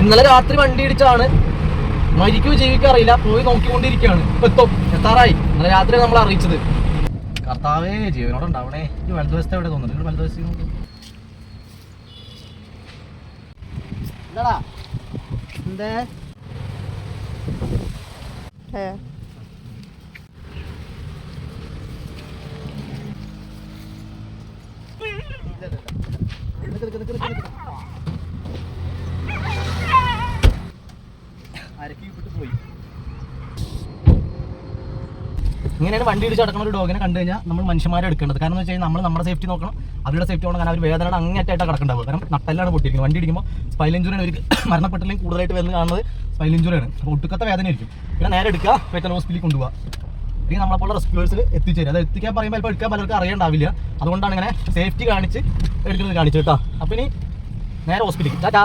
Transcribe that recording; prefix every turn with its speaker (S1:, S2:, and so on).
S1: ഇന്നലെ രാത്രി വണ്ടി ഇടിച്ചാണ്. മരിക്കുകയോ ജീവിക്കാൻ അറിയില്ല. പോയി നോക്കിക്കൊണ്ടിരിക്കുകയാണ്. ഇപ്പൊ എത്താറായി. ഇന്നലെ രാത്രി നമ്മൾ അറിയിച്ചത്. കർത്താവേ ജീവനോടെ ഉണ്ടാവണേ. ഈ വലതുവശത്ത് എവിടെ തോന്നുന്നുണ്ട്? വലതുവശത്ത് എന്താടാ എന്തേ പോയി. ഇങ്ങനെയാണ് വണ്ടി ഇടിച്ച് നടക്കുന്ന ഒരു ഡോഗിനെ കണ്ടു കഴിഞ്ഞാൽ നമ്മൾ മനുഷ്യന്മാരെ എടുക്കേണ്ടത്. കാരണം എന്ന് വെച്ച് കഴിഞ്ഞാൽ നമ്മൾ നമ്മുടെ സേഫ്റ്റി നോക്കണം, അവരുടെ സേഫ്റ്റി നോക്കണം. കാരണം അവർ വേദനയുടെ അങ്ങേറ്റായിട്ട് കിടക്കേണ്ടാവുക. കാരണം നട്ടെല്ലാണ് പൊട്ടിയിരിക്കുന്നത്. വണ്ടി ഇടിക്കുമ്പോൾ സ്പൈനൽ ഇഞ്ചുറിയാണ് അവർക്ക് മരണപ്പെട്ടില്ലെങ്കിൽ കൂടുതലായിട്ട് വരുന്നത് കാണുന്നത് സ്പൈനൽ ഇഞ്ചുറിയാണ്. അപ്പോൾ ഒട്ടുക്കത്തെ വേദന ആയിരിക്കും. പിന്നെ നേരെ എടുക്കുക, വെറ്റൽ ഹോസ്പിറ്റലിൽ കൊണ്ടുപോകുക. അല്ലെങ്കിൽ നമ്മളെപ്പോലുള്ള റെസ്ക്യൂവേഴ്സിൽ എത്തിച്ചേരും. അത് എത്തിക്കാൻ പറയുമ്പോൾ ഇപ്പോൾ എടുക്കാൻ പലർക്കും അറിയണ്ടാവില്ല. അതുകൊണ്ടാണ് ഇങ്ങനെ സേഫ്റ്റി കാണിച്ച് എടുക്കുന്നത് കാണിച്ചു കേട്ടോ. അപ്പോൾ ഇനി നേരെ ഹോസ്പിറ്റലിൽ ടാറ്റാ.